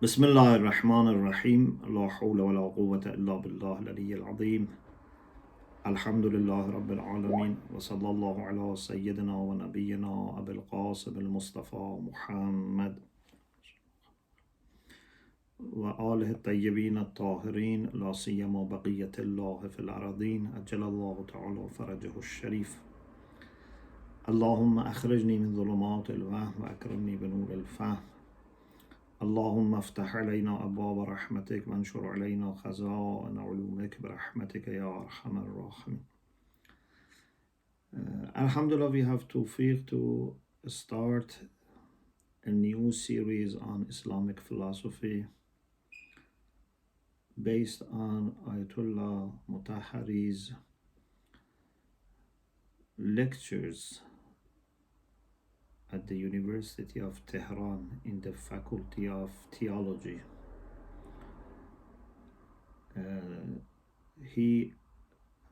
بسم الله الرحمن الرحيم لا حول ولا قوة إلا بالله العلي العظيم الحمد لله رب العالمين وصلى الله على سيدنا ونبينا أبي القاسم المصطفى محمد وآله الطيبين الطاهرين لا سيما بقية الله في الأراضين أجل الله تعالى فرجه الشريف اللهم أخرجني من ظلمات الوهم وأكرمني بنور الفهم اللهم افتح علينا أبواب رحمتك وانشر علينا خزائن علومك برحمتك يا أرحم الراحمين. Alhamdulillah, we have tawfiq to start a new series on Islamic philosophy based on Ayatummah Mutahhari's lectures at the University of Tehran in the Faculty of Theology. He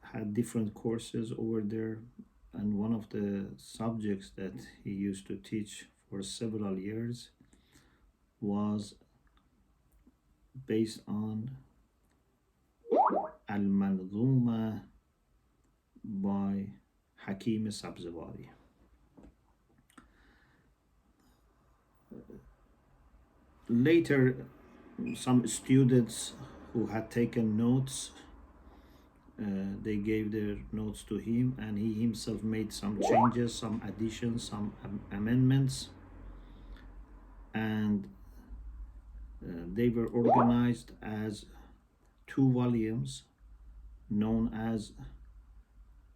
had different courses over there, and one of the subjects that he used to teach for several years was based on al-Manzumah by Hakim Sabzewari. Later, some students who had taken notes, they gave their notes to him, and he himself made some changes, some additions, some amendments, and they were organized as 2 volumes known as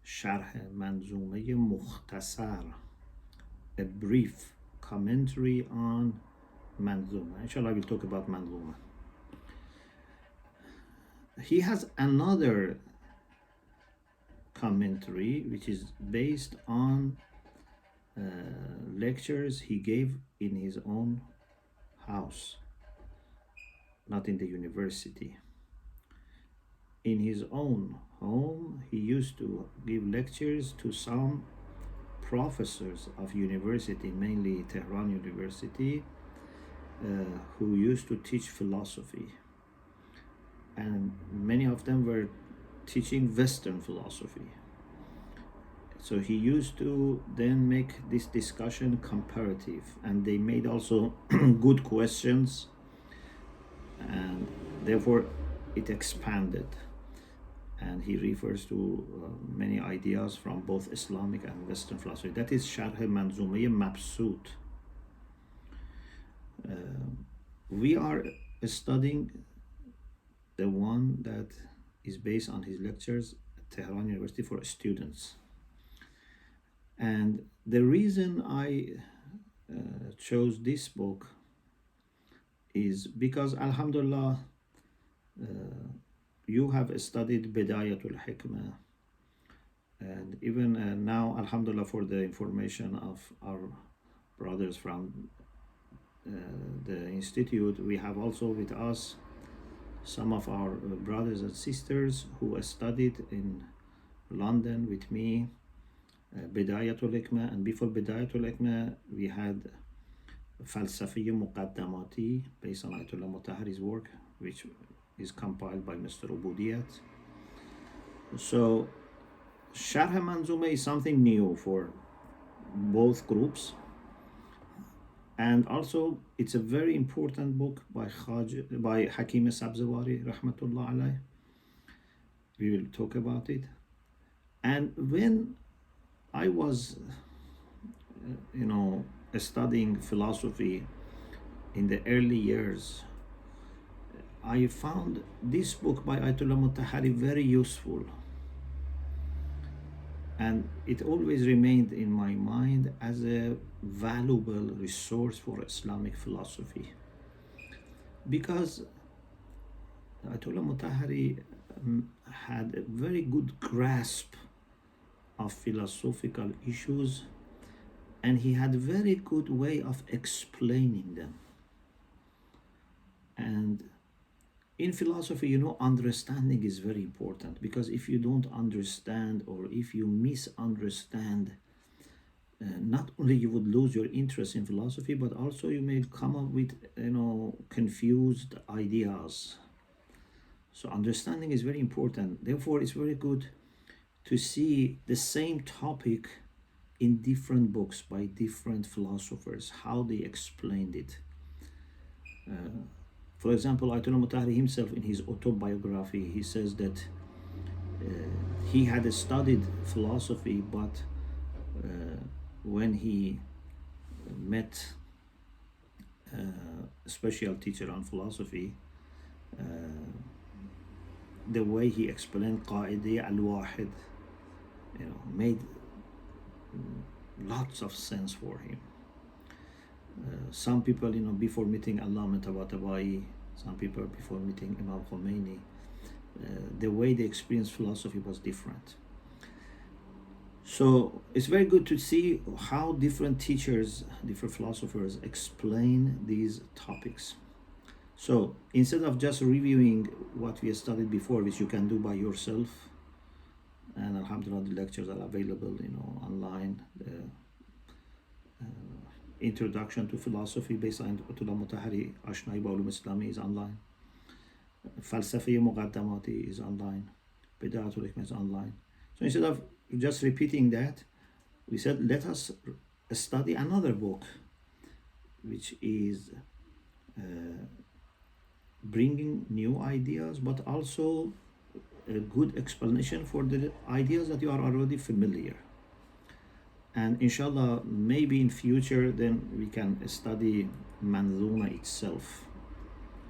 Sharh al-Manzumah Mukhtasar, a brief commentary on Manzumah. Inshallah, I will talk about Manzumah. He has another commentary which is based on lectures he gave in his own house, not in the university. In his own home, he used to give lectures to some professors of university, mainly Tehran University, who used to teach philosophy, and many of them were teaching Western philosophy. So he used to then make this discussion comparative, and they made also good questions, and therefore it expanded, and he refers to many ideas from both Islamic and Western philosophy. That is Sharh Manzumah Mabsut. We are studying the one that is based on his lectures at Tehran University for students. And the reason I chose this book is because, alhamdulillah, you have studied Bidayatul Hikmah, and even now, alhamdulillah, for the information of our brothers from the institute, we have also with us some of our brothers and sisters who studied in London with me, Bidayatul Hikmah, and before Bidayatul Hikmah we had Falsafi Muqaddamati based on Ayatummah Mutahhari's work, which is compiled by Mr. Ubudiyat. So Sharh Manzumah is something new for both groups, and also it's a very important book by Hakim Sabzewari rahmatullah alayh. We will talk about it. And when I was studying philosophy in the early years, I found this book by Ayatummah Mutahhari very useful, and it always remained in my mind as a valuable resource for Islamic philosophy, because Ayatollah Mutahhari had a very good grasp of philosophical issues, and he had a very good way of explaining them. And in philosophy, understanding is very important, because if you don't understand, or if you misunderstand not only you would lose your interest in philosophy, but also you may come up with confused ideas. So understanding is very important. Therefore, it's very good to see the same topic in different books by different philosophers, how they explained it. For example, Ayatummah Mutahhari himself, in his autobiography, he says that he had studied philosophy, but when he met a special teacher on philosophy, the way he explained Qaidi al-Wahid, made lots of sense for him. Some people, before meeting Allama Tabatabai, some people before meeting Imam Khomeini, the way they experienced philosophy was different. So it's very good to see how different teachers, different philosophers explain these topics. So instead of just reviewing what we studied before, which you can do by yourself, and alhamdulillah the lectures are available online. The introduction to philosophy based on Ayatummah Mutahhari Ashnai ba Ulum Islami is online. Falsafa Muqaddamati is online. Bid'atul Hikmah is online. So instead of just repeating that, we said let us study another book which is bringing new ideas, but also a good explanation for the ideas that you are already familiar. And inshallah, maybe in future, then we can study Manzumah itself.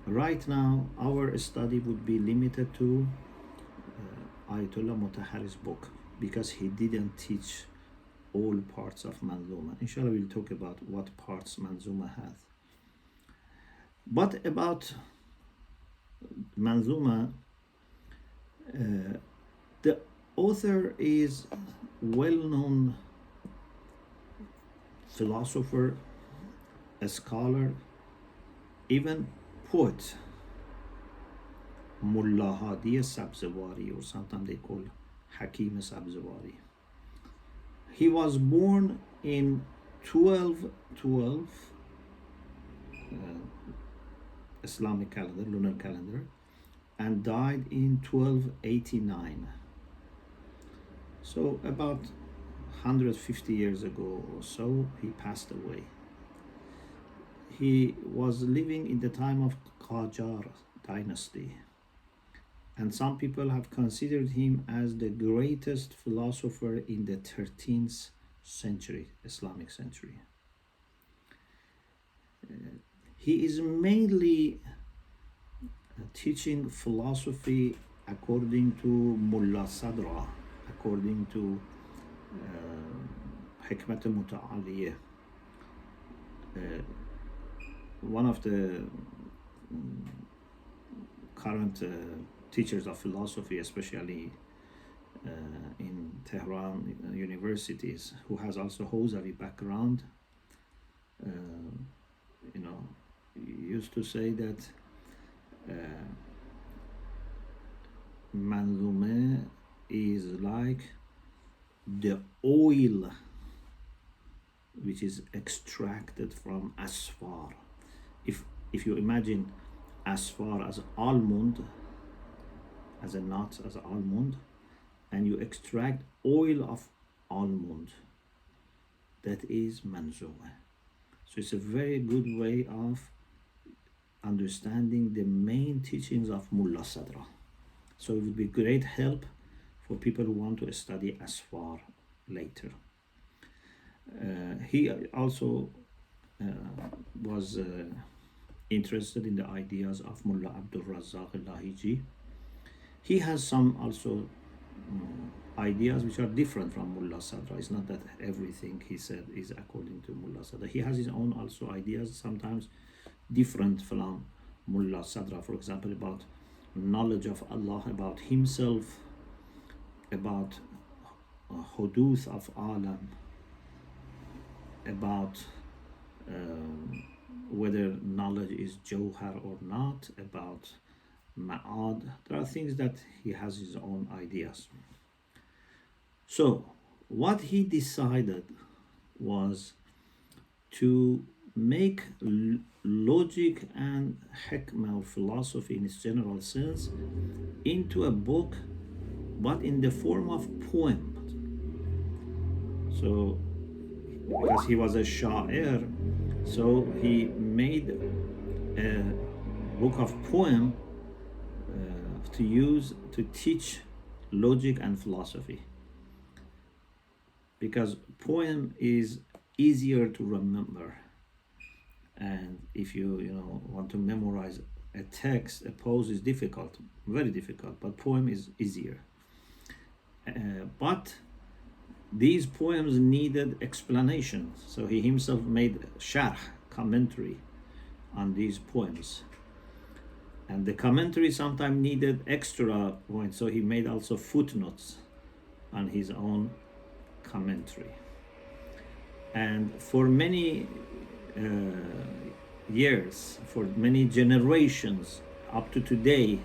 Right now, our study would be limited to Ayatullah Mutahhari's book, because he didn't teach all parts of Manzumah. Inshallah, we'll talk about what parts Manzumah has. But about Manzumah, the author is well-known philosopher, a scholar, even poet, Mulla Hadi Sabzewari, or sometimes they call Hakim Sabzewari. He was born in 1212 Islamic calendar, lunar calendar, and died in 1289. So about 150 years ago or so, he passed away. He was living in the time of Qajar dynasty, and some people have considered him as the greatest philosopher in the 13th century, Islamic century. He is mainly teaching philosophy according to Mulla Sadra, according to Hikmat Muta'aliyah. One of the current teachers of philosophy, especially in Tehran universities, who has also Hawzawi background, used to say that Manzumah is like the oil which is extracted from asfar. If you imagine asfar as almond, as a nut, as an almond, and you extract oil of almond, that is Manzumah. So it's a very good way of understanding the main teachings of Mulla Sadra. So it would be great help for people who want to study asfar later. He also was interested in the ideas of Mullah Abdul Razzaq al-Lahiji. He has some also ideas which are different from Mullah Sadra. It's not that everything he said is according to Mullah Sadra. He has his own also ideas, sometimes different from Mullah Sadra. For example, about knowledge of Allah, about himself, about huduth of alam, about whether knowledge is Jawhar or not, about Ma'ad. There are things that he has his own ideas. So what he decided was to make logic and hikmah, or philosophy in its general sense, into a book, but in the form of poem. So, because he was a sha'ir, so he made a book of poem to use to teach logic and philosophy, because poem is easier to remember, and if you want to memorize a text, a prose is difficult, very difficult, but poem is easier. But these poems needed explanations, so he himself made Sharh, commentary on these poems, and the commentary sometimes needed extra points, so he made also footnotes on his own commentary. And for many years, for many generations up to today,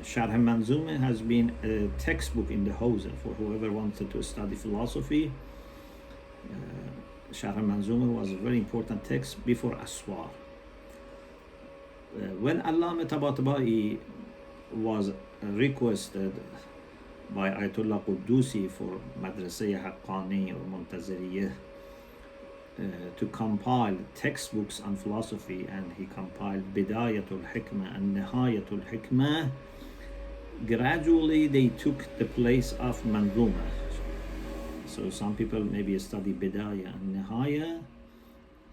Sharh al-Manzumah has been a textbook in the Hawza for whoever wanted to study philosophy. Sharh al-Manzumah was a very important text before Aswar. When Allama Tabatabai was requested by Ayatollah Qudusi for Madrasah Haqqani or Muntaziriyah to compile textbooks on philosophy, and he compiled Bidayatul Hikmah and Nihayatul Hikmah, gradually they took the place of Manzumah. So some people maybe study Bidaya and Nihaya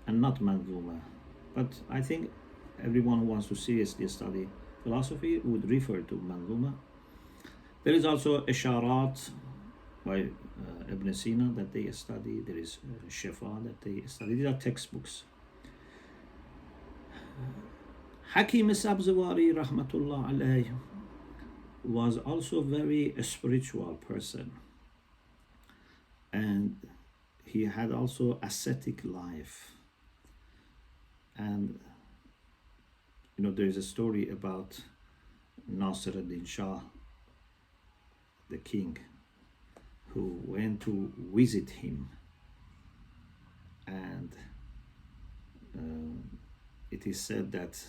and not Manzumah, but I think everyone who wants to seriously study philosophy would refer to Manzumah. There is also Isharat by Ibn Sina that they study. There is Shifa that they study. These are textbooks. Hakim Sabzewari, rahmatullah alayhi, was also very a spiritual person, and he had also ascetic life. And there is a story about Nasir ad-Din Shah, the king, who went to visit him, and it is said that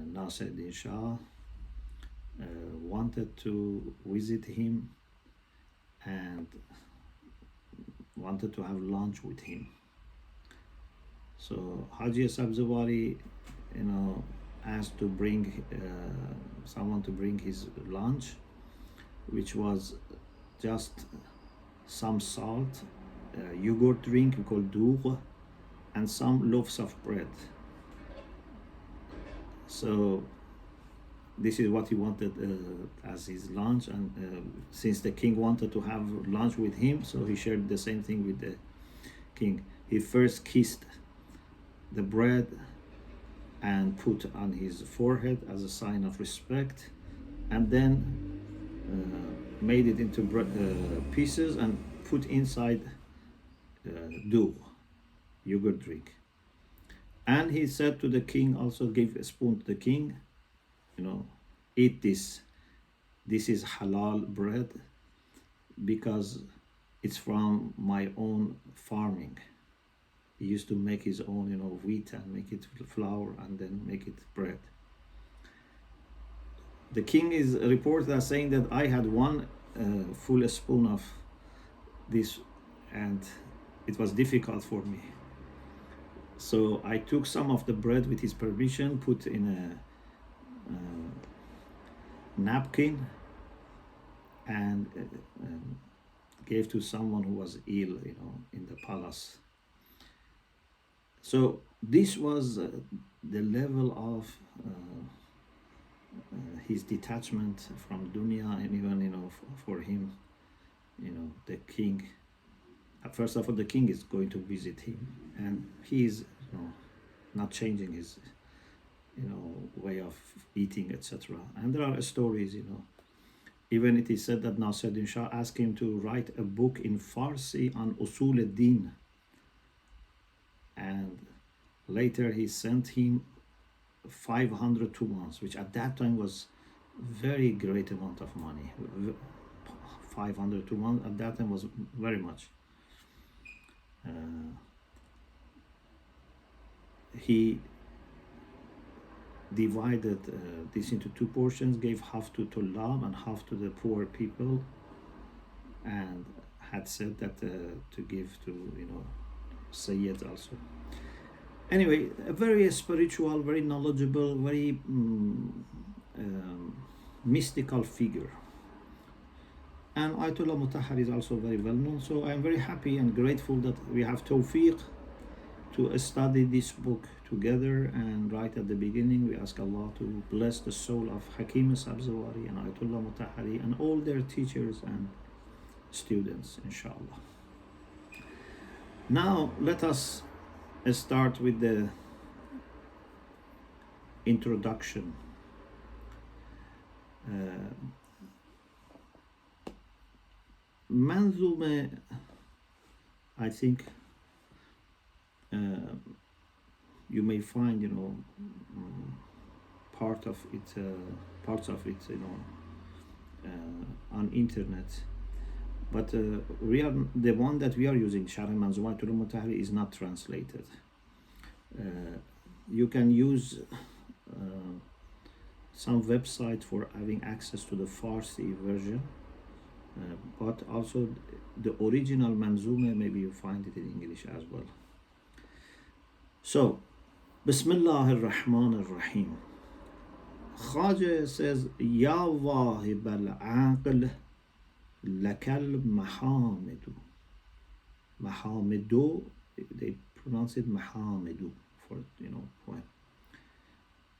Nasir ad-Din Shah wanted to visit him and wanted to have lunch with him. So Haji Sabzewari, asked to bring someone to bring his lunch, which was just some salt, yogurt drink called Ghurar, and some loaves of bread. So this is what he wanted as his lunch, and since the king wanted to have lunch with him, so he shared the same thing with the king. He first kissed the bread and put on his forehead as a sign of respect, and then made it into pieces and put inside yogurt drink. And he said to the king, also gave a spoon to the king, eat this. This is halal bread because it's from my own farming. He used to make his own, wheat and make it flour and then make it bread. The king is reported as saying that I had one full spoon of this and it was difficult for me. So I took some of the bread with his permission, put in a napkin, and gave to someone who was ill, in the palace. So this was the level of his detachment from dunya, and even for him, the king. First of all, the king is going to visit him, and he is not changing his way of eating, etc. And there are stories, even it is said that Nasir ad-Din Shah asked him to write a book in Farsi on Usul ad-Din, and later he sent him 500 tumans, which at that time was very great amount of money. 500 tumans at that time was very much. He divided this into two portions, gave half to Tullab and half to the poor people, and had said that to give to, you know, Sayyids also. Anyway, a very spiritual, very knowledgeable, very mystical figure. And Ayatummah Mutahhari is also very well known. So I'm very happy and grateful that we have tawfiq to study this book together. And right at the beginning, we ask Allah to bless the soul of Hakim Sabzewari and Ayatummah Mutahhari and all their teachers and students, inshallah. Now, let us start with the introduction. Manzumah, I think you may find, you know, parts of it, you know, on internet. But we are the one that we are using, Sharh al-Manzumah Mutahhari, is not translated. You can use some website for having access to the Farsi version, but also the original Manzumah, maybe you find it in English as well. So, Bismillah ar-Rahman ar-Rahim. Khaja says, Ya wahib al-aql lakal mahamidu. Mahamidu, they pronounce it Mahamidu for, you know, point.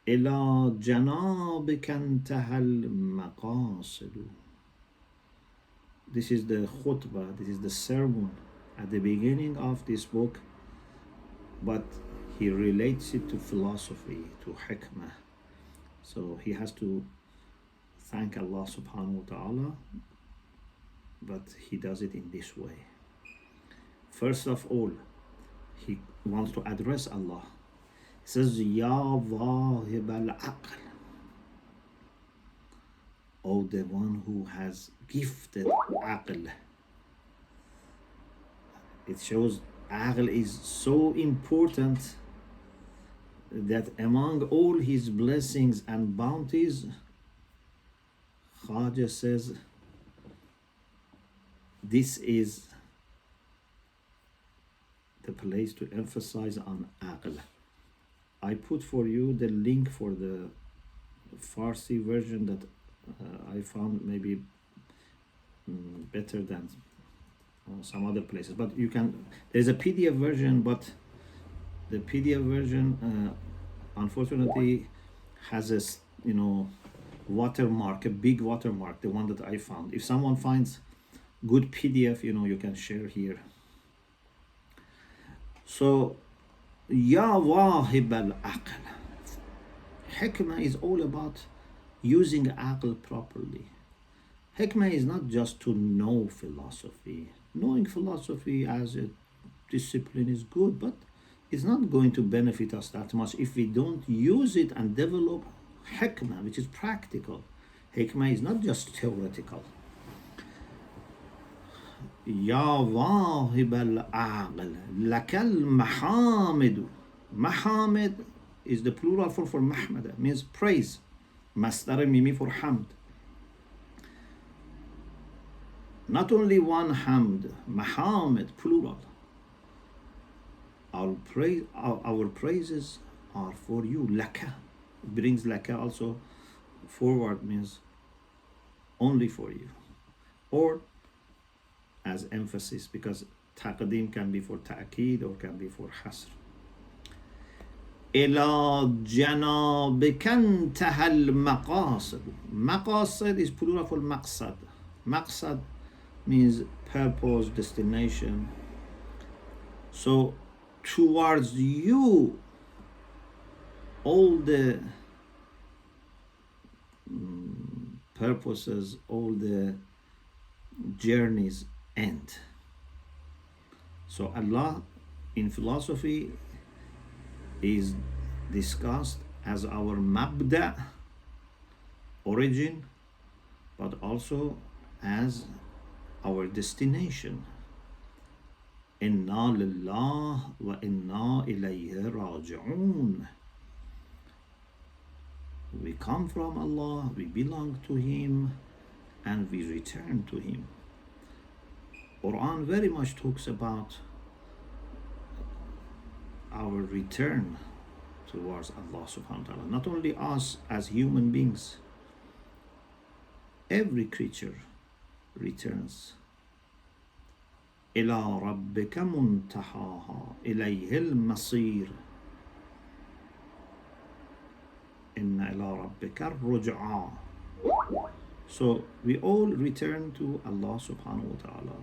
Ila janabika intahal maqasidu. This is the khutbah, this is the sermon at the beginning of this book, but he relates it to philosophy, to hikmah. So he has to thank Allah subhanahu wa ta'ala, but he does it in this way. First of all, he wants to address Allah. He says, Ya wahib al-aql. Oh, the one who has gifted aql. It shows aql is so important that among all his blessings and bounties, Khaja says, this is the place to emphasize on aql. I put for you the link for the Farsi version that I found maybe better than some other places, but you can, there's a PDF version, but the PDF version unfortunately has a, you know, watermark, a big watermark, the one that I found. If someone finds good PDF, you know, you can share here. So, Ya wahib al-aql. Hikmah is all about using aql properly. Hikmah is not just to know philosophy. Knowing philosophy as a discipline is good, but it's not going to benefit us that much if we don't use it and develop hikmah, which is practical. Hikmah is not just theoretical. Ya wahib al-aql lakal mahamidu. Mahamid is the plural form for mahmada, means praise. Masdar mimi for hamd. Not only one hamd, mahamid, plural. Our praises are for you. Laka. It brings laka also forward, means only for you. Or as emphasis, because taqdeem can be for ta'keed or can be for hasr. Ila janabika intahal maqasid. Maqasid is plural for maqsad. Maqsad means purpose, destination. So towards you all the purposes, all the journeys end. So Allah in philosophy is discussed as our mabda, origin, but also as our destination. Inna lillah wa inna ilayhi raji'un. We come from Allah, we belong to Him, and we return to Him. Quran very much talks about our return towards Allah subhanahu wa ta'ala. Not only us as human beings, every creature returns. إلى ربك منتهاها إليه المصير إن إلى ربك الرجعى. So we all return to Allah subhanahu wa ta'ala.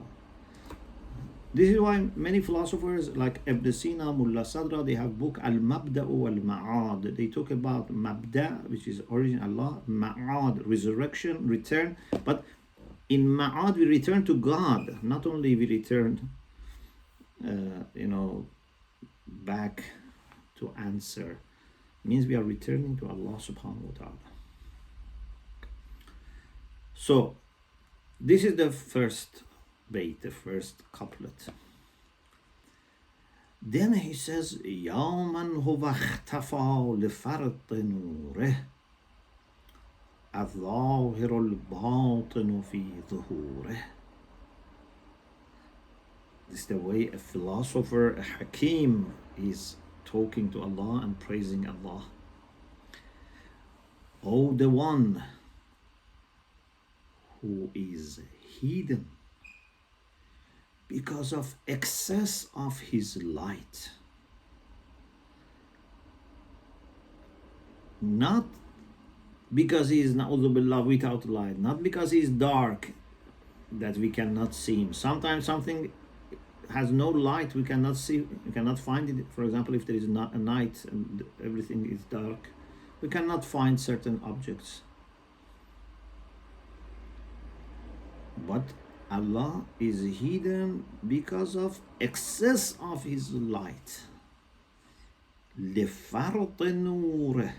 This is why many philosophers like Ibn Sina, Mulla Sadra, they have book al-Mabda' wal-Ma'ad. They talk about Mabda', which is origin Allah, Ma'ad, resurrection, return. But in Ma'ad we return to God. Not only we return, back to answer. It means we are returning to Allah subhanahu wa ta'ala. So this is the first bait, the first couplet. Then he says, يَا مَنْ هُوَ اخْتَفَى لِفَرْطِ نُورِهِ الظَّاهِرُ الْبَاطِنُ فِي ظُهُورِهِ. This is the way a philosopher, a Hakim, is talking to Allah and praising Allah. Oh, the one who is hidden because of excess of his light. Not because he is na'udhu billah without light, not because he is dark that we cannot see him. Sometimes something has no light, we cannot see, we cannot find it. For example, if there is not a night and everything is dark, we cannot find certain objects. But Allah is hidden because of excess of His light. لِفَرْطِ نُورِهِ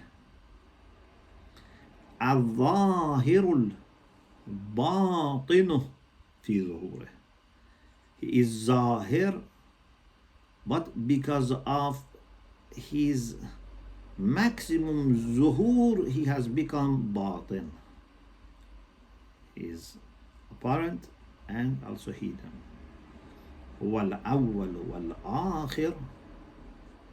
الظَّاهِرُ الْبَاطِنُ فِي ظُهُورِهِ. He is Zahir, but because of His maximum zuhur, He has become Batin. He is apparent and also hidden. وَالْأَوَّلُ وَالْآخِرُ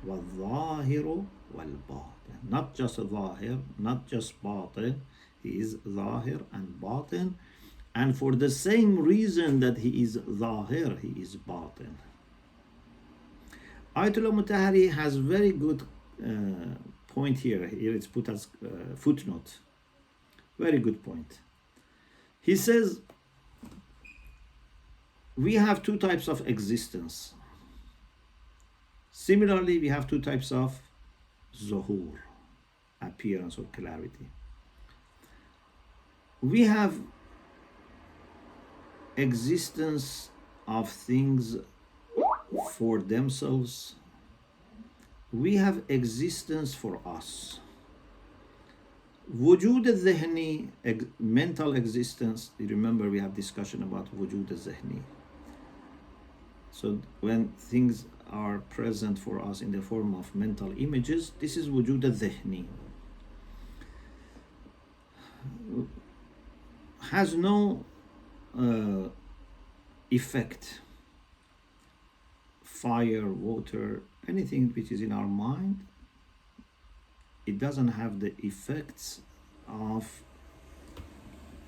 وَالظَّاهِرُ وَالْبَاطِنُ. Not just Zahir, not just Batin. He is Zahir and Batin. And for the same reason that he is Zahir, he is Batin. Ayatummah Mutahhari has very good point here. Here it's put as footnote. Very good point. He says, we have two types of existence. Similarly, we have two types of zuhur, appearance or clarity. We have existence of things for themselves. We have existence for us. Wujud al-Zihni, mental existence. You remember we have discussion about Wujud al-Zihni. So when things are present for us in the form of mental images, this is Wujud al-Zihni. Has no effect. Fire, water, anything which is in our mind, it doesn't have the effects of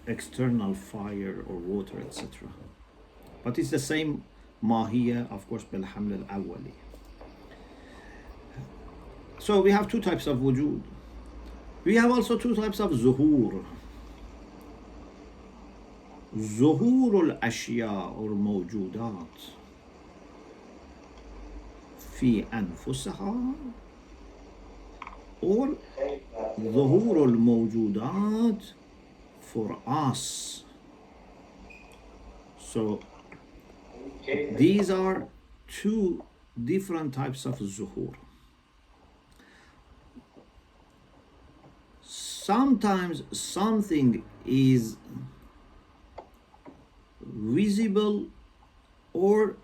external fire or water, etc. But it's the same mahiyya, of course, bil haml al-awwali. So we have two types of wujud. We have also two types of zuhur. Zuhur al-ashya or mawjudat fi anfusaha, or zuhur al-mawjudat for us. So these are two different types of zuhur. Sometimes something is visible or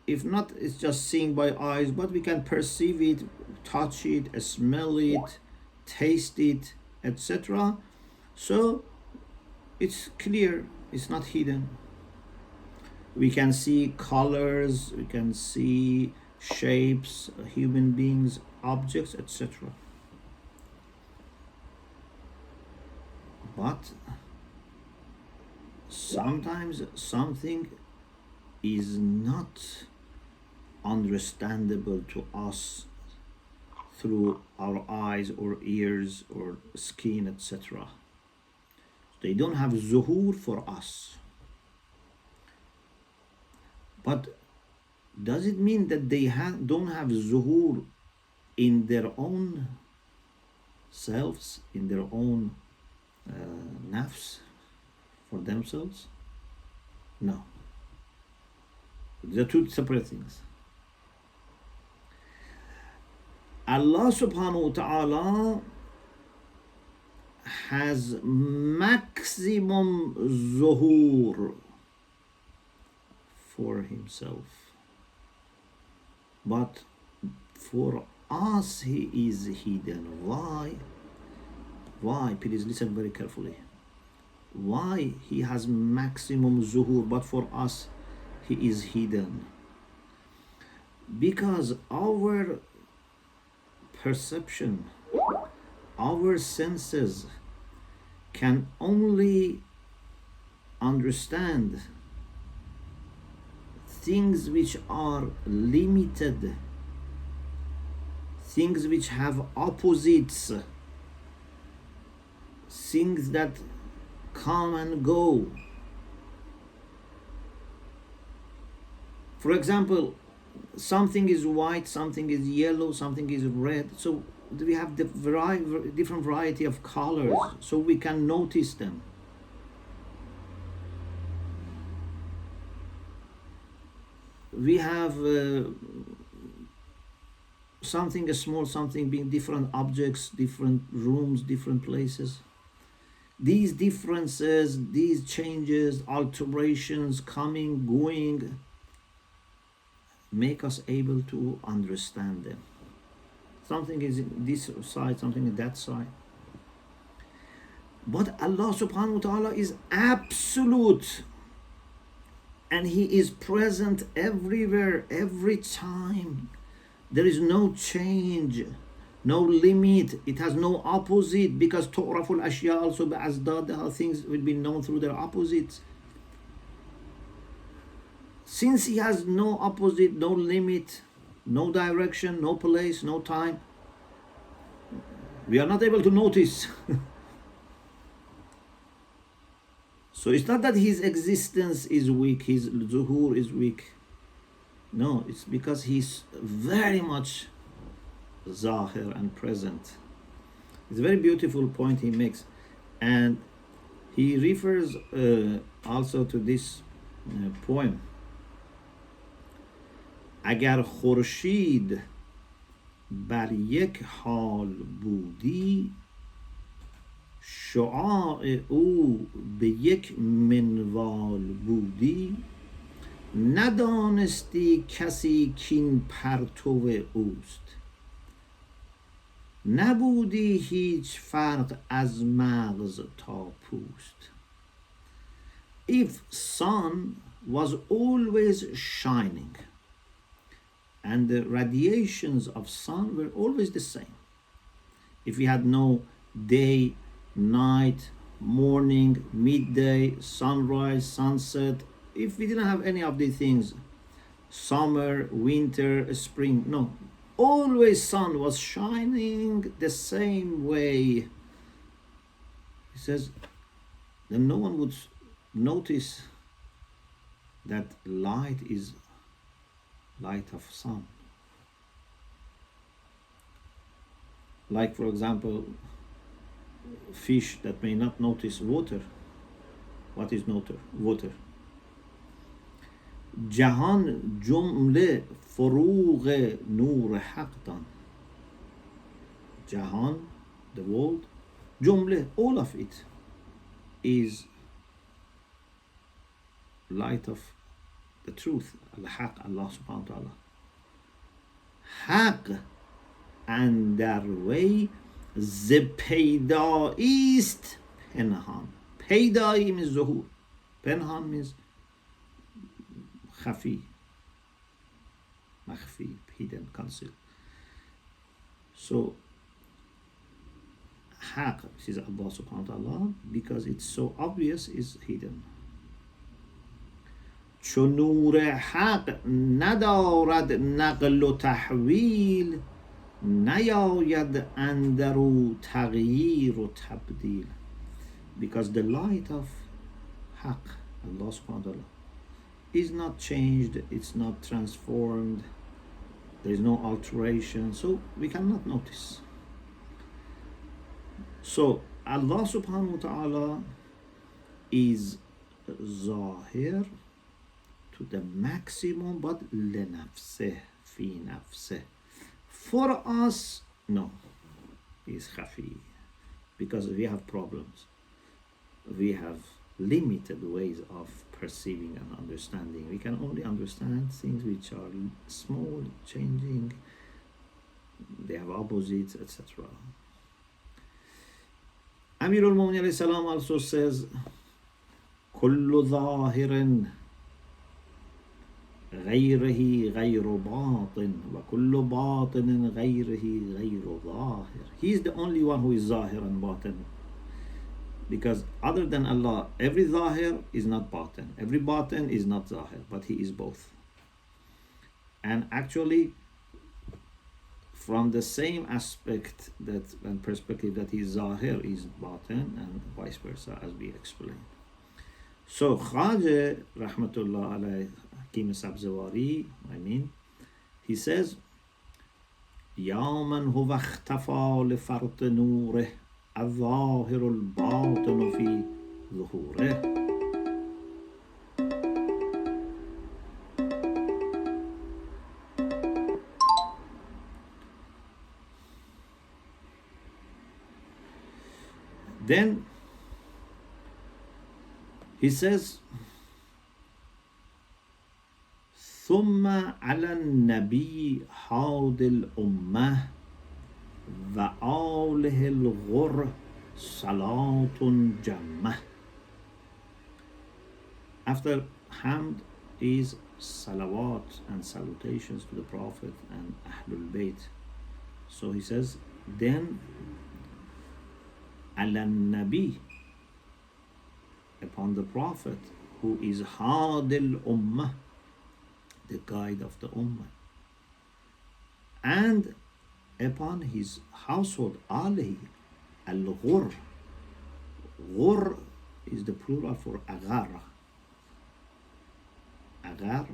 if not, it's just seeing by eyes, but we can perceive it, touch it, smell it, taste it, etc. So it's clear, it's not hidden. We can see colors, we can see shapes, human beings, objects, etc. But sometimes something is not understandable to us through our eyes or ears or skin, etc. They don't have zuhur for us. But does it mean that they don't have zuhur in their own selves, in their own nafs, for themselves? No. They're two separate things. Allah subhanahu wa ta'ala has maximum zuhur for himself, but for us he is hidden. Why? Please listen very carefully. Why he has maximum zuhur, but for us he is hidden? Because our perception, our senses can only understand things which are limited, things which have opposites, things that come and go. For example, something is white, something is yellow, something is red. So we have the different variety of colors, so we can notice them. We have something small, something being different objects, different rooms, different places. These differences, these changes, alterations, coming, going, make us able to understand them. Something is in this side, something in that side. But Allah subhanahu wa ta'ala is absolute, and he is present everywhere, every time. There is no change, no limit. It has no opposite, because tu'raful ashya also bi'azdadaha, things will be known through their opposites. Since he has no opposite, no limit, no direction, no place, no time, we are not able to notice. So it's not that his existence is weak, his zuhur is weak. No, it's because he's very much zahir and present. It's a very beautiful point he makes. And he refers also to this poem. اگر خورشید بر یک حال بودی، شعاع او به یک منوال بودی، ندانستی کسی کین پرتو اوست، نبودی هیچ فرق از مغز تا پوست. If sun was always shining and the radiations of sun were always the same, if we had no day, night, morning, midday, sunrise, sunset, if we didn't have any of these things, summer, winter, spring, no, always sun was shining the same way, he says, then no one would notice that light is light of sun. Like, for example, fish that may not notice water. What is water? جهان جمله فروغ نور حق دان. Jahan, the world, جمله, all of it is light of the truth, الحق Allah subhanahu wa ta'ala. حق اندر وی ز پیدایی است پنهان. پیدایی means ظهور. پنهان means خفی. مخفی, hidden, concealed. So حق, which is Allah subhanahu wa ta'ala, because it's so obvious, is hidden. چو نور حق ندارد نقل و تحویل نیاید اندرو تغییر و تبدیل. Because the light of حق, Allah subhanahu wa ta'ala, is not changed, it's not transformed, there is no alteration, so we cannot notice. So Allah subhanahu wa ta'ala is zahir to the maximum, but لنفسه في نفسه. For us, no, is khafi, because we have problems. We have limited ways of perceiving and understanding. We can only understand things which are small, changing, they have opposites, etc. Amir al-Mu'minin alayhi salam also says, كل ظاهر غيره غير باطن وكل باطن غيره غير ظاهر. He is the only one who is zahir and batin, because other than Allah, every zahir is not batin, every batin is not zahir, but he is both. And actually, from the same aspect that and perspective that he is zahir is batin, and vice versa, as we explained. So Khaja rahmatullah alayhi, Hakim Sabzewari, he says, Ya man huwa ikhtafa li fart nurih الظاهر الباطن في ظهوره. Then he says, ثم على النبي حاض الأمة وآله الغر صلاة جمة. After hamd is salawat and salutations to the Prophet and Ahlul Bayt. So he says, then ala nabi, upon the Prophet, who is hadil ummah, the guide of the ummah, and upon his household, alihi al-ghur. Ghur is the plural for agar. Agar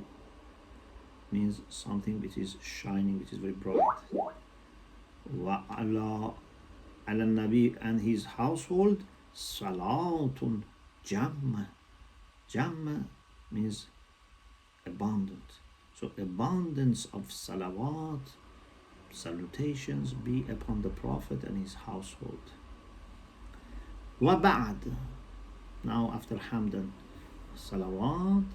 means something which is shining, which is very bright. Wa ala nabi, and his household, salatun jamma. Jamma means abundant. So abundance of salawat, salutations be upon the Prophet and his household. Wa ba'd. Now after hamdan, salawat.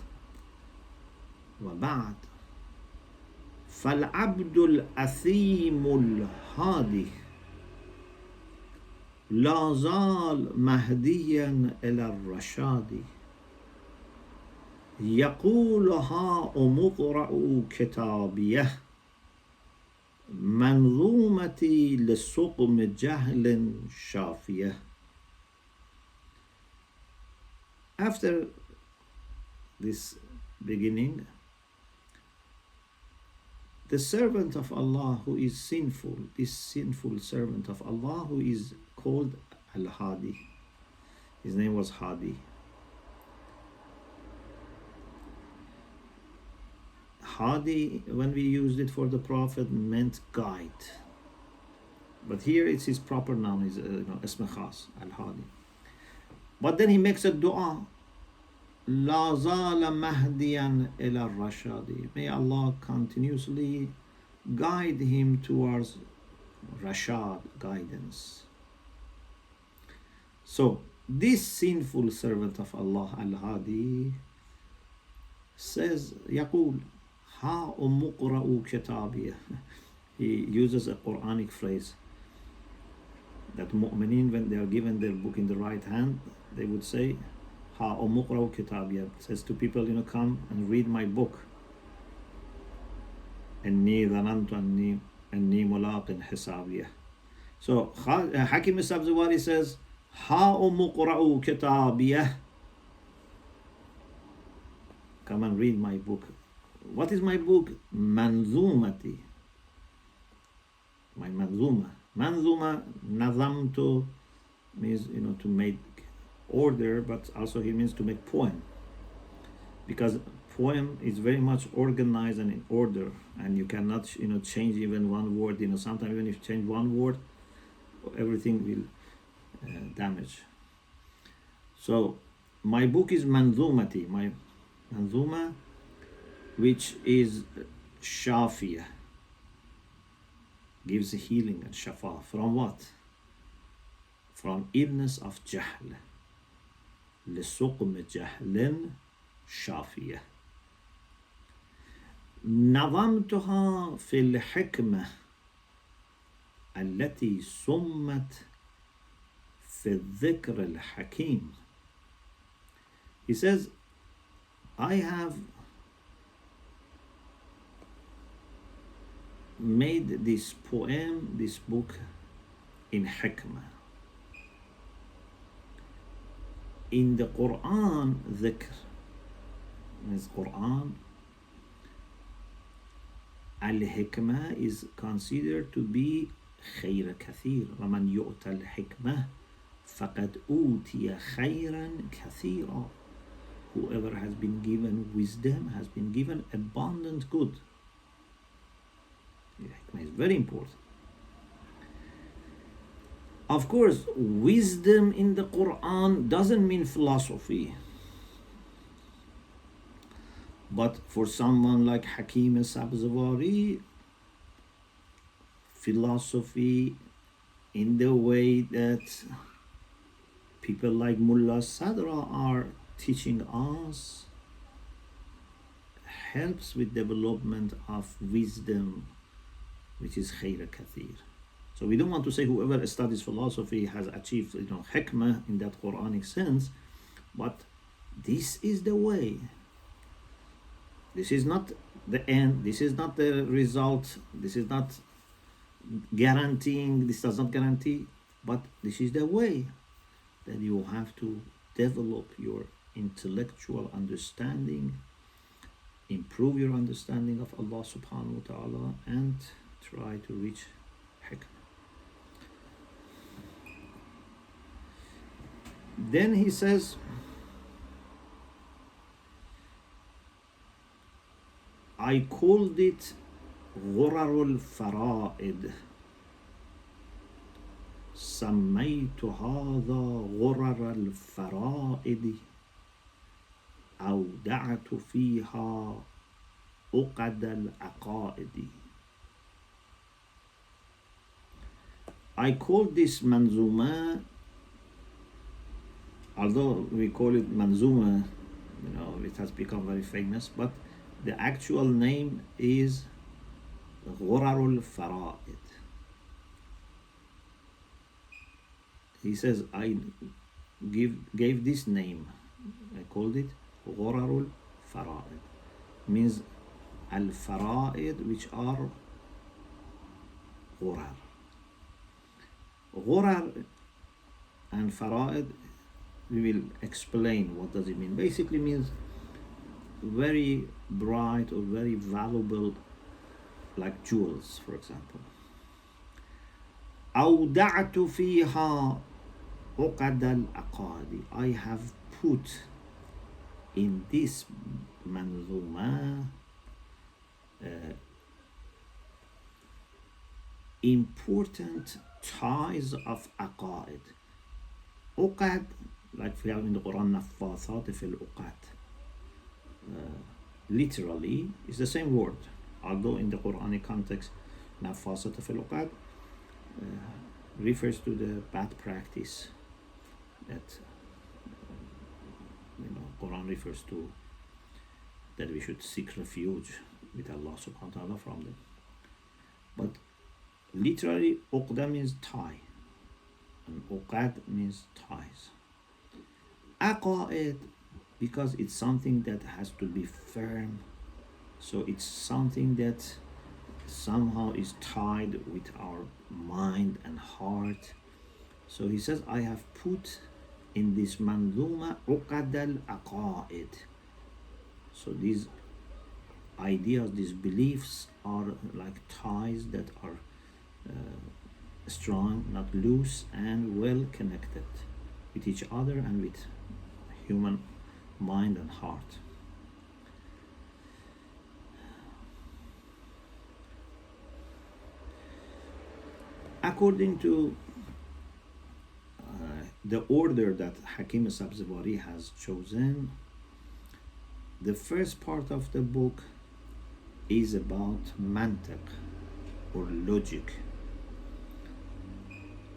Wa ba'd. فالعبد الأثيم الهادي لا زال مهديا إلى الرشاد يقولها مقرأ كتابيه منظومتي لسقم جهل شافية. After this beginning, the servant of Allah who is sinful, this sinful servant of Allah who is called al-Hadi, his name was Hadi. Hadi, when we used it for the Prophet, meant guide, but here it's his proper noun, is Ism Khas, al-Hadi. But then he makes a dua, La zala mahdiyan ila rashadi. May Allah continuously guide him towards rashad, guidance. So this sinful servant of Allah, al-Hadi, says, Yaqul, Ha umuqra'u kitabiyah. He uses a Quranic phrase that mu'mineen, when they are given their book in the right hand, they would say, Ha umuqra'u kitabiyah. Says to people, come and read my book. Inni dhanantu anni mulaqin hisabiyah. So Hakim Sabzewari says, Ha umuqra'u kitabiyah. Come and read my book. What is my book? Manzumati. My Manzumah. Manzumah, nazamtu means, to make order, but also he means to make poem. Because poem is very much organized and in order, and you cannot, change even one word. Sometimes even if you change one word, everything will damage. So my book is Manzumati, my Manzuma, which is Shafiyah, gives healing and shafa. From what? From illness of jahl. لسقم جهل شافية. نظمتها في الحكمة التي سمت في الذكر الحكيم. He says, I have made this poem, this book, in hikmah. In the Quran, dhikr means Quran. Al-Hikmah is considered to be خير كثير. ومن يؤت الحكمة فقد أوتي خيرا كثيرا. Whoever has been given wisdom has been given abundant good. The hikmah is very important. Of course, wisdom in the Quran doesn't mean philosophy. But for someone like Hakim Sabzewari, philosophy in the way that people like Mulla Sadra are teaching us helps with development of wisdom, which is khayr kathir. So we don't want to say whoever studies philosophy has achieved hikmah in that Quranic sense, but this is the way. This is not the end, this is not the result, this is not guaranteeing, this does not guarantee, but this is the way that you have to develop your intellectual understanding, improve your understanding of Allah subhanahu wa ta'ala, and try to reach hikmah. Then he says, I called it Ghurar al-Fara'id. سميت هذا غرر الفرائد أودعت فيها عقد العقائد. I called this Manzumah, although we call it Manzumah, it has become very famous, but the actual name is Ghurar al-Fara'id. He says, I gave this name, I called it Ghurar al-Fara'id. Means al-Fara'id, which are Ghurar. Ghurar and Fara'id, we will explain what does it mean. Basically means very bright or very valuable, like jewels, for example. أودعت فيها عقد العقائد. I have put in this Manzumah important ties of aqaid. Uqad, like we have in the Quran, naffathat fil uqad. Literally is the same word, although in the Quranic context, naffathat fil uqad refers to the bad practice that Quran refers to, that we should seek refuge with Allah subhanahu wa ta'ala from them. But literally, uqda means tie, and uqad means ties. Aqaid, because it's something that has to be firm, so it's something that somehow is tied with our mind and heart. So he says, I have put in this Manzumah uqad al-aqaid. So these ideas, these beliefs are like ties that are strong, not loose, and well connected with each other and with human mind and heart. According to the order that Hakim Sabzewari has chosen, the first part of the book is about mantiq or logic,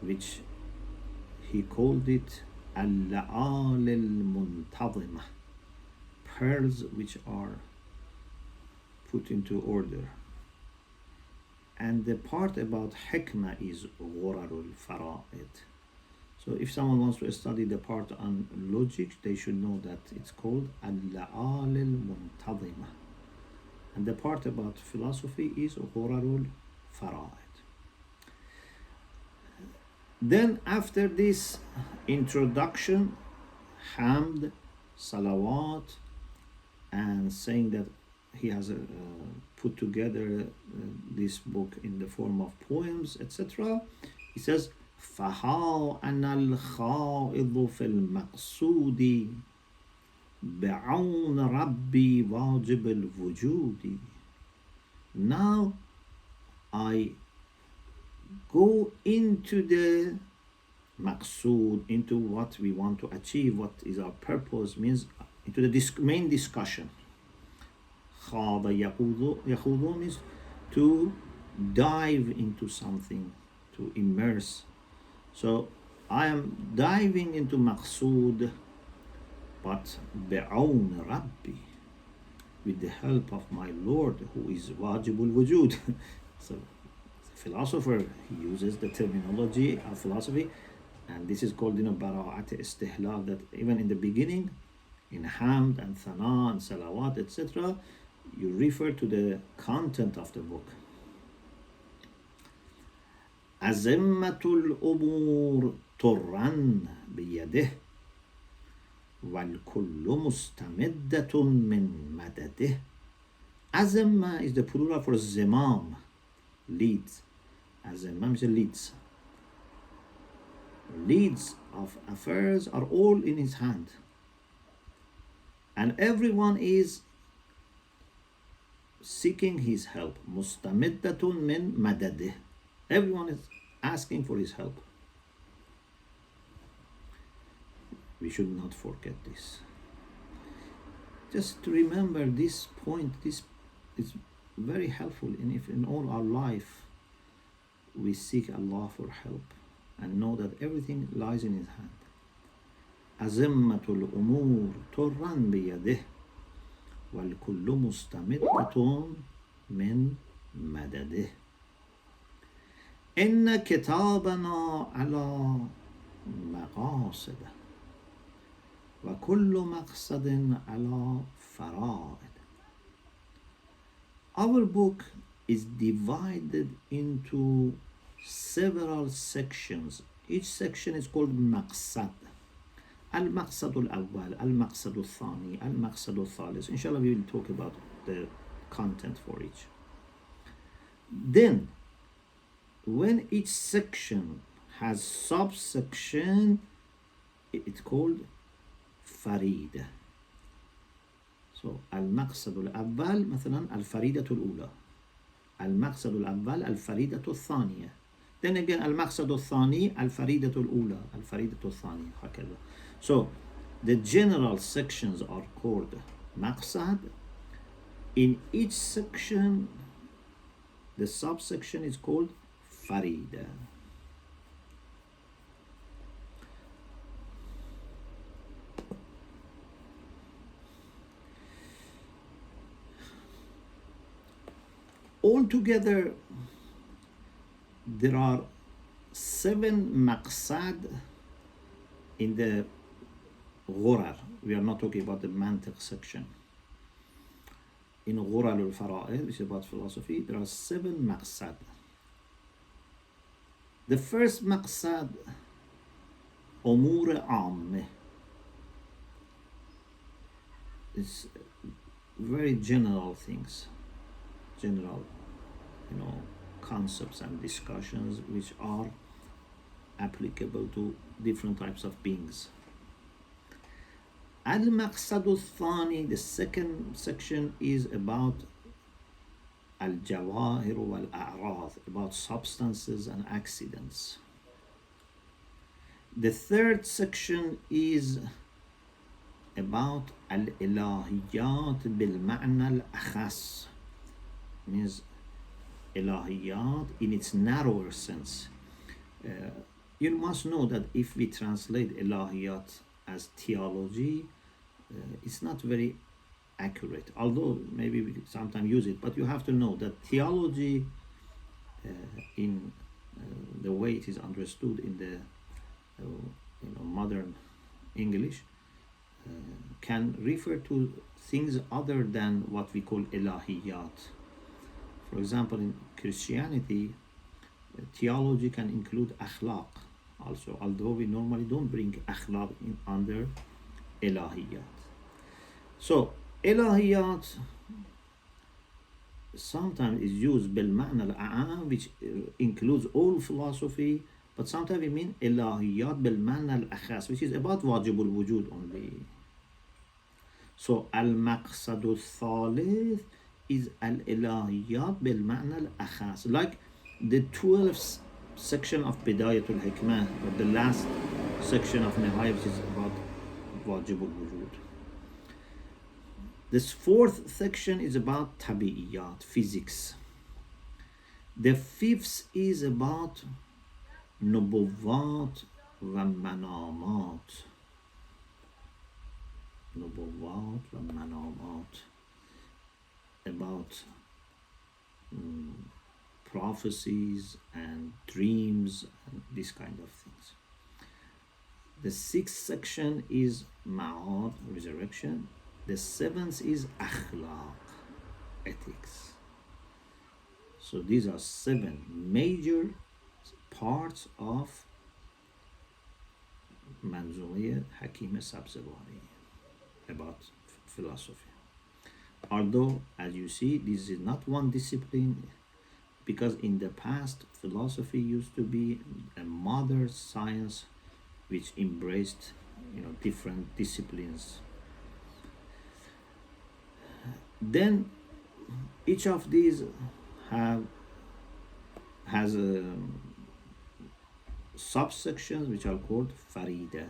which he called it al-la'al al-muntazimah, pearls which are put into order. And the part about hikmah is Ghurar al-fara'id. So if someone wants to study the part on logic, they should know that it's called al-la'al al-muntazimah. And the part about philosophy is Ghurar al-fara'id. Then after this introduction, hamd, salawat, and saying that he has put together this book in the form of poems, etc. He says, فَهَا أَنَا الْخَائِضُ فِي الْمَقْصُودِ بِعَوْنَ رَبِّي وَاجِبِ الْوُجُودِ. Now I go into the maqsood, into what we want to achieve, what is our purpose, means into the main discussion. Khada yakhudu means to dive into something, to immerse. So I am diving into maqsood, but bi'awn Rabbi, with the help of my Lord, who is wajibul wujud. So the philosopher, he uses the terminology of philosophy, and this is called bara'at istihlal, that even in the beginning, in hamd and thana and salawat, etc., you refer to the content of the book. Azimmatul umur turran biyadih wal kullu mustamiddatun min madadih. Azimma is the plural for zimam, leads. Azimma is leads. Leads of affairs are all in his hand, and everyone is seeking his help. Mustamiddatun min madadih. Everyone is asking for his help. We should not forget this. Just to remember this point, this is very helpful. And if in all our life we seek Allah for help and know that everything lies in his hand. Azimmatul umur turran biyadih wal kullu mustamiddatun min madadih. Inna kitabana ala maqasida wa kullu maqsadin ala fara'id. Our book is divided into several sections. Each section is called maqsad. Al-maqsad al-awwal, al-maqsad al-thani, al-maqsad al-thalis. Inshallah, we will talk about the content for each. Then, when each section has subsection, it's called farida. So, al-maqsad al-awwal, مثلا, al-faridatu al-ula. Al-maqsad al-awwal, al-faridatu al-thaniya. Then again, al-maqsad al-thani, al-faridatu al-ula, al-faridatu al-thaniya, هكذا. So, the general sections are called maqsad. In each section, the subsection is called farida. Altogether, there are 7 maqsad in the Ghurar. We are not talking about the mantiq section. In Ghurar al-Fara'id, which is about philosophy, there are 7 maqsad. The first maqsad, umur ammeh, is very general things, general, concepts and discussions which are applicable to different types of beings. Al-Maqsad al-Thani, the second section, is about al-Jawahir wal-A'rad, about substances and accidents. The third section is about al-Ilahiyat bil-Ma'na al-Akhas, means Ilahiyat in its narrower sense. You must know that if we translate Ilahiyat as theology, it's not very accurate, although maybe we sometimes use it, but you have to know that theology, in the way it is understood in the modern English, can refer to things other than what we call Ilahiyat. For example, in Christianity, theology can include akhlaq also, although we normally don't bring akhlaq in under Ilahiyat. So Ilahiyat sometimes is used bil ma'na al-a'am, which includes all philosophy, but sometimes we mean Ilahiyat bil ma'na al-akhas, which is about wajibul wujud only. So al-maqsad al-thalith is al-ilahiyat bil ma'na al-akhas, like the 12th section of Bidayatul Hikmah, or the last section of Nihaya, which is about wajibul wujud. This fourth section is about tabi'iyat, physics. The fifth is about nubuwwat wa manamat. Nubuwwat wa manamat, about prophecies and dreams and this kind of things. The sixth section is ma'ad, resurrection. The seventh is akhlaq, ethics. So these are 7 major parts of Manzumah Hakim Sabzewari about philosophy. Although, as you see, this is not one discipline, because in the past, philosophy used to be a mother science which embraced, different disciplines. Then each of these has subsections which are called farida.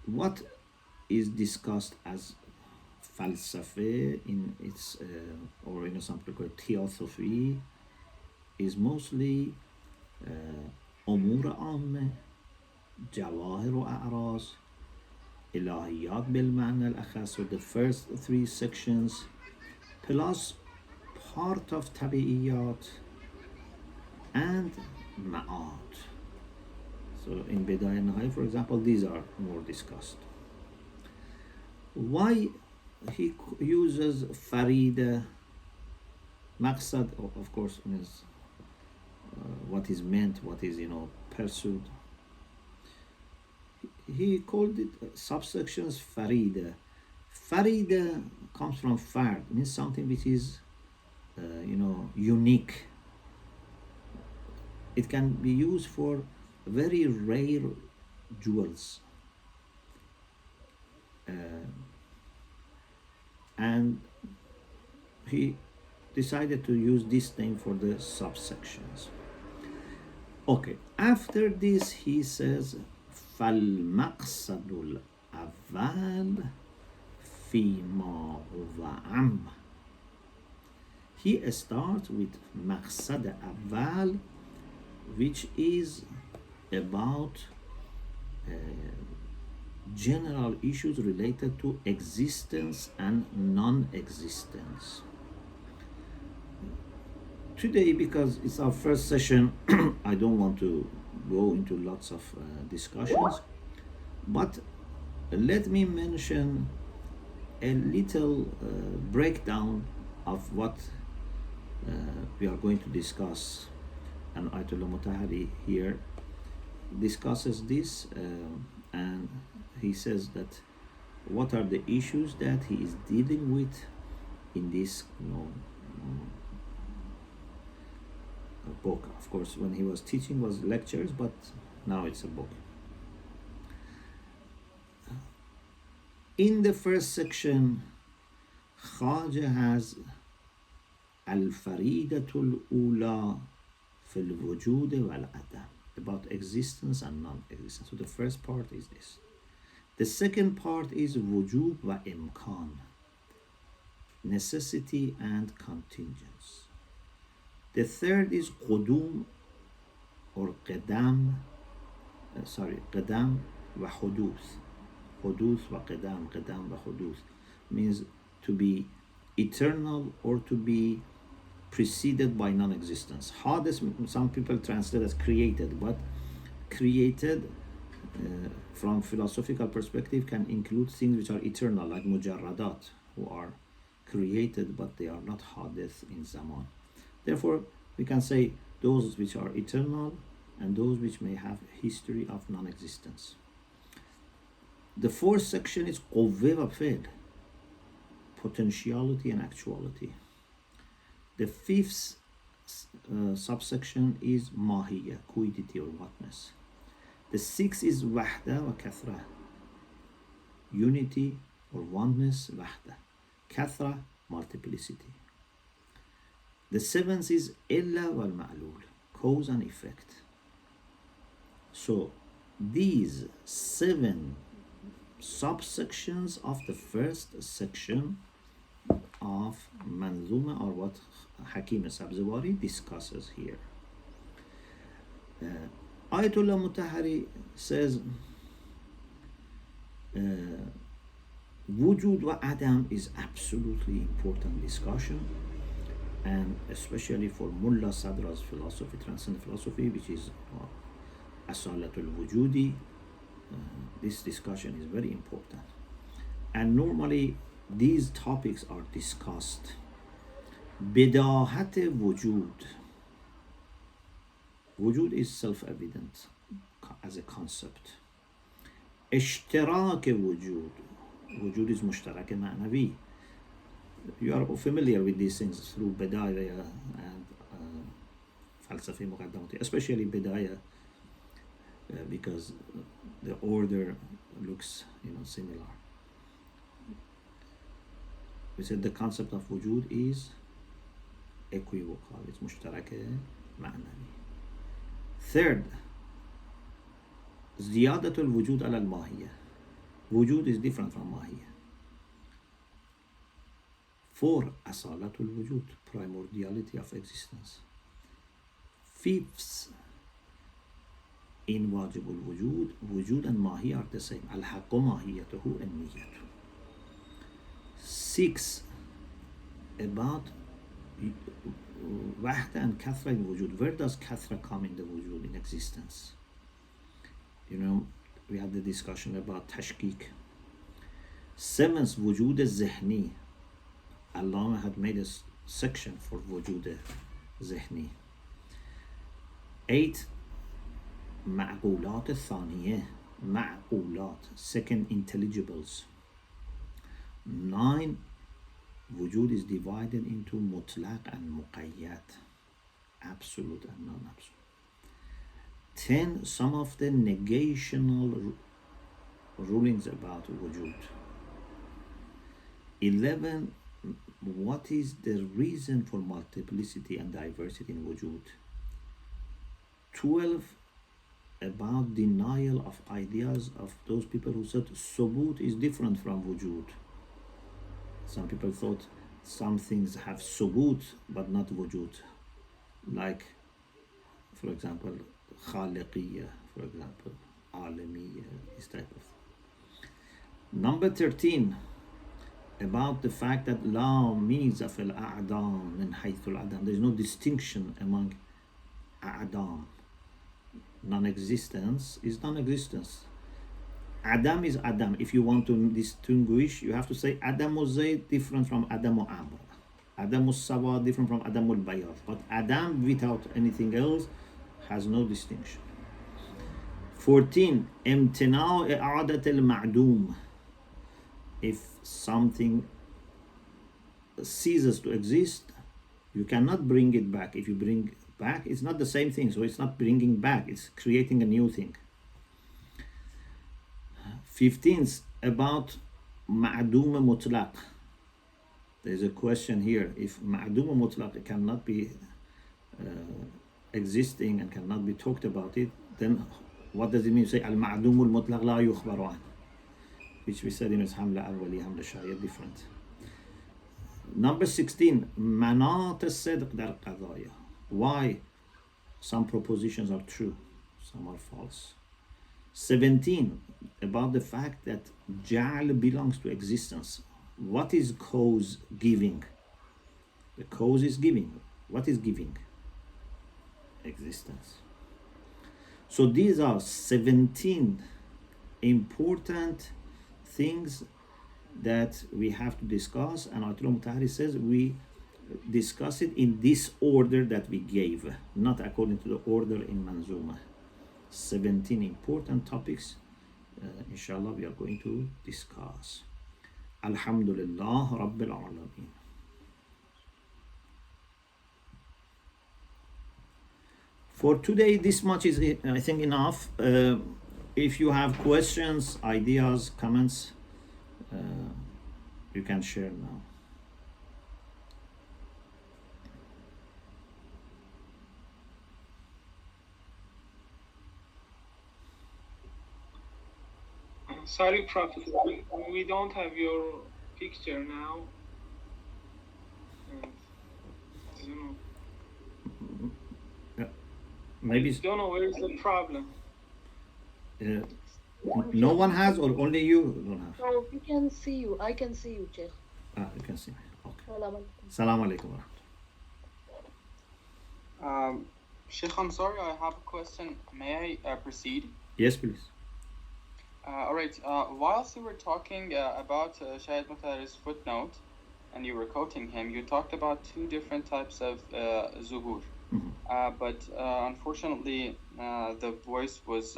What is discussed as falsafa in its or some people call it theosophy is mostly umur amme, jawahir wa a'raz, ilahiyat bil ma'na al-akhas, so the first 3 sections, plus part of tabi'iyat and ma'at. So in Bidayah and Nihaya, for example, these are more discussed. Why he uses farida? Maqsad, of course, means what is meant, what is pursued. He called it subsections farida. Farida comes from fard, means something which is unique. It can be used for very rare jewels, and he decided to use this name for the subsections. Okay, after this he says فالمقصد الأول فيما هو عام. He starts with مقصد أول, which is about general issues related to existence and non-existence. Today, because it's our first session, I don't want to go into lots of discussions, but let me mention a little breakdown of what we are going to discuss. And Ayatummah Mutahhari here discusses this, and he says that what are the issues that he is dealing with in this book. Of course, when he was teaching was lectures, but now it's a book. In the first section, Khaja has al-Faridatul Ula fil wujud wal adam, about existence and non-existence. So the first part is this. The second part is wujub wa imkan, necessity and contingence. The third is qudum or qadam, qadam wa huduth. Huduth wa qadam, qadam wa huduth means to be eternal or to be preceded by non-existence. Hadith, some people translate as created, but created from philosophical perspective can include things which are eternal, like mujarradat, who are created but they are not hadith in zaman. Therefore, we can say those which are eternal and those which may have history of non-existence. The fourth section is qawwa wa fi'l, potentiality and actuality. The fifth subsection is mahiyya, quiddity or whatness. The sixth is wahda wa kathra, unity or oneness, wahda. Kathra, multiplicity. The seventh is illa wal ma'lul, cause and effect. So these 7 subsections of the first section of Manzumah, or what Hakim Sabzewari discusses here. Ayatummah Mutahhari says wujud wa adam is absolutely important discussion, and especially for Mulla Sadra's philosophy, transcendent philosophy, which is asalatul wujudi. This discussion is very important, and normally these topics are discussed. Bidahat wujud. Wujud is self-evident as a concept. Ishtirak wujud. Wujud is mushtarak ma'nawi. You are familiar with these things through Bidayah and Falsafi Muqaddamati, especially Bidayah, because the order looks similar. We said the concept of wujud is equivocal, it's mushtarak ma'nawi. Third, ziyadatul wujud ala al-mahiyya. Wujud is different from mahiyya. 4, asalatul wujud, primordiality of existence. 5th, in wajibul wujud, wujud and mahiyya are the same. Al-Hikam mahiyatuhu and niyyatu. 6, about wahda and kathra in wujud. Where does kathra come in the wujud, in existence? We had the discussion about tashkik. 7th, wujud zihni. Allah had made a section for wujud zihni. 8, ma'qulat al-thaniyah. Ma'qulat, second intelligibles. 9, wujud is divided into mutlaq and muqayyad, absolute and non-absolute. 10, some of the negational rulings about wujud. 11, what is the reason for multiplicity and diversity in wujud. 12, about denial of ideas of those people who said subut is different from wujud. Some people thought some things have subut but not wujud, like, for example, khaliqiyya, for example, alamiyya, this type of thing. Number 13, about the fact that لا ميزة في الأعدام من حيث العدم. There is no distinction among أعدام. Non-existence is non-existence. Adam is Adam. If you want to distinguish, you have to say Adamu Zayd different from Adamu Amr. Adamu Sawa different from Adamul Bayad. But Adam without anything else has no distinction. 14. امتناع إعادة المعدوم. If something ceases to exist, you cannot bring it back. If you bring it back, it's not the same thing. So it's not bringing back, it's creating a new thing. 15th, about ma'dum mutlaq. There's a question here. If ma'dum mutlaq cannot be existing and cannot be talked about it, then what does it mean? Say al-ma'dum al-mutlaq la yukhbaru an, which we said in Hamla Awwali, Hamla Shaya, different. Number 16, manat as-sidq dar qadaya. Why some propositions are true, some are false. 17, about the fact that Ja'al belongs to existence. What is cause giving? The cause is giving. What is giving? Existence. So these are 17 important things that we have to discuss, and Ayatummah Mutahhari says we discuss it in this order that we gave, not according to the order in Manzumah. 17 important topics, inshallah, we are going to discuss. Alhamdulillah Rabbil Alameen. For today, this much is, I think, enough. If you have questions, ideas, comments, you can share now. Sorry, Prophet, we don't have your picture now. And, you know, maybe I don't know where is the problem. No one has, or only you don't have? No, we can see you. I can see you, Sheikh. You can see me. Okay. Salam alaikum. Sheikh, I'm sorry, I have a question. May I proceed? Yes, please. All right. Whilst you were talking about Sheikh Mutahhari's footnote, and you were quoting him, you talked about two different types of zuhur. But unfortunately, the voice was,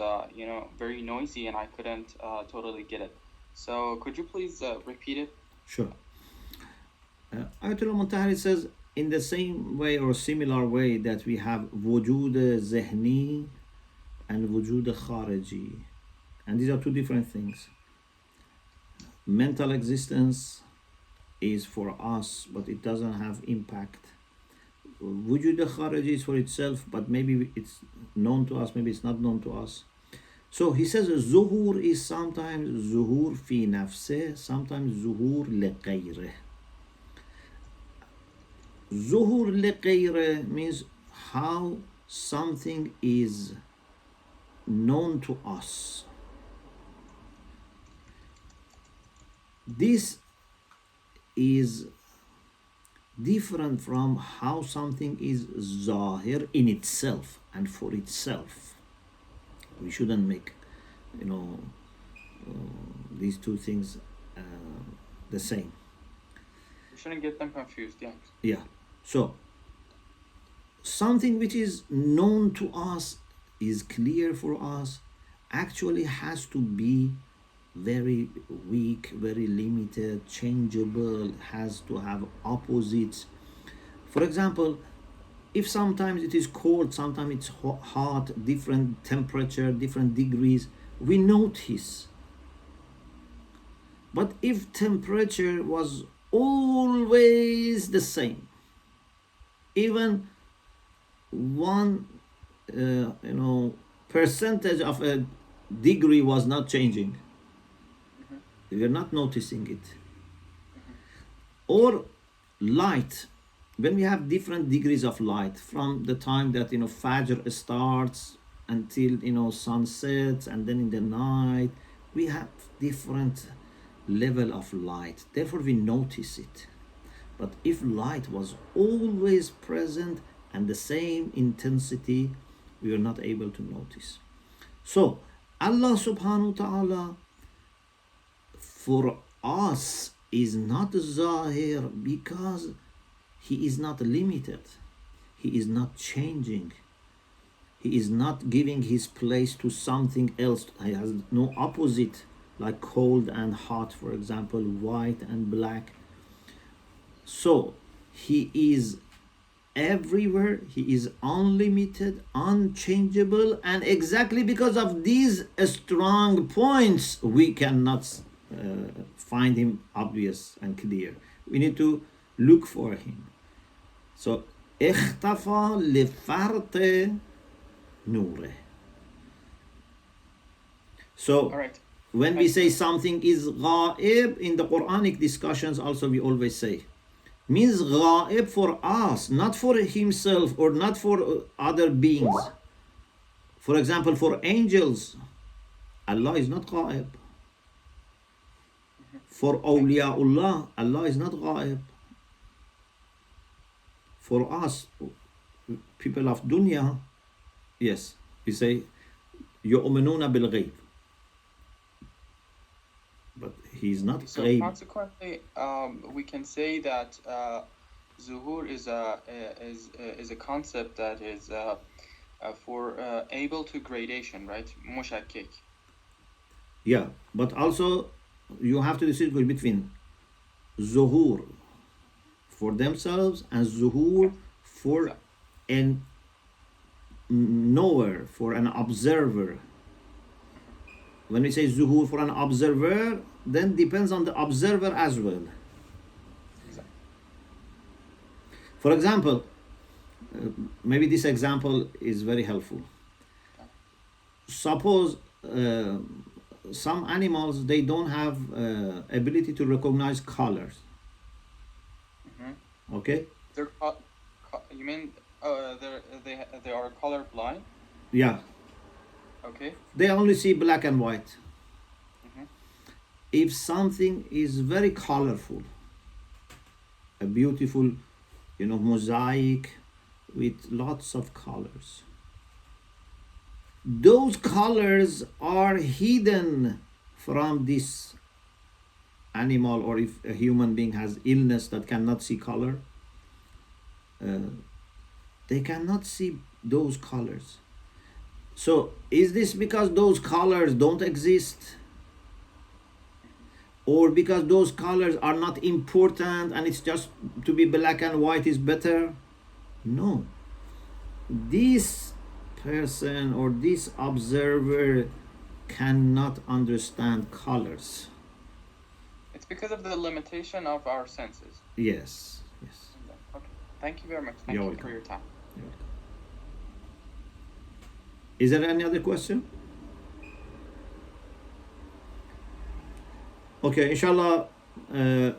very noisy, and I couldn't totally get it. So could you please repeat it? Sure. Ayatollah Mutahhari says, in the same way or similar way that we have wujud zihni and wujud khariji. And these are two different things. Mental existence is for us, but it doesn't have impact. Wujud khariji is for itself, but maybe it's known to us, maybe it's not known to us. So he says zuhur is sometimes zuhur fi nafseh, sometimes zuhur liqayreh. Zuhur liqayreh means how something is known to us. This is different from how something is zahir in itself and for itself. We shouldn't make, these two things the same. We shouldn't get them confused, yeah. Yeah. So, something which is known to us, is clear for us, actually has to be very weak, very limited, changeable, has to have opposites. For example, if sometimes it is cold, sometimes it's hot, different temperature, different degrees, we notice. But if temperature was always the same, even one percentage of a degree was not changing, you're not noticing it. Or light, when we have different degrees of light, from the time that Fajr starts until sun sets, and then in the night we have different level of light, therefore we notice it. But if light was always present and the same intensity, we are not able to notice. So Allah subhanahu wa ta'ala for us is not zahir because he is not limited, he is not changing, he is not giving his place to something else. He has no opposite like cold and hot, for example, white and black. So he is everywhere, he is unlimited, unchangeable, and exactly because of these strong points we cannot find him obvious and clear. We need to look for him. So اختفى لفرط نوره. So All right. when we say something is ghaib in the Quranic discussions, also we always say means ghaib for us, not for himself or not for other beings. For example, for angels, Allah is not ghaib. For awliyaullah, Allah is not ghaib. For us, people of dunya, yes, we say yu'minuna bil ghaib. But he is not So ghaib. consequently, we can say that zuhur is a concept that is for able to gradation, right? Mushakkik. Yeah, but also you have to distinguish between zuhur for themselves and zuhur for an knower, for an observer. When we say zuhur for an observer, then depends on the observer as well. For example, maybe this example is very helpful. Suppose some animals, they don't have ability to recognize colors. Okay? They're you mean they are color blind? Yeah. Okay. They only see black and white. If something is very colorful, a beautiful, mosaic with lots of colors, those colors are hidden from this animal, or if a human being has illness that cannot see color, they cannot see those colors. So is this because those colors don't exist, or because those colors are not important and it's just to be black and white is better? No, this person or this observer cannot understand colors. It's because of the limitation of our senses. Yes. Okay. Thank you very much. Thank You're you welcome. for your time. You're welcome. Is there any other question? Okay, inshallah,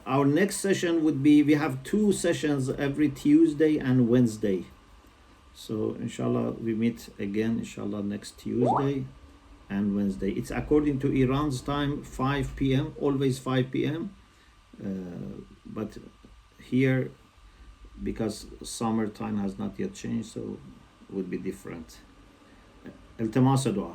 our next session would be, we have 2 sessions every Tuesday and Wednesday. So inshallah, we meet again, inshallah, next Tuesday and Wednesday. It's according to Iran's time, 5 p.m., always 5 p.m. But here, because summer time has not yet changed, so it would be different. التماس دعا.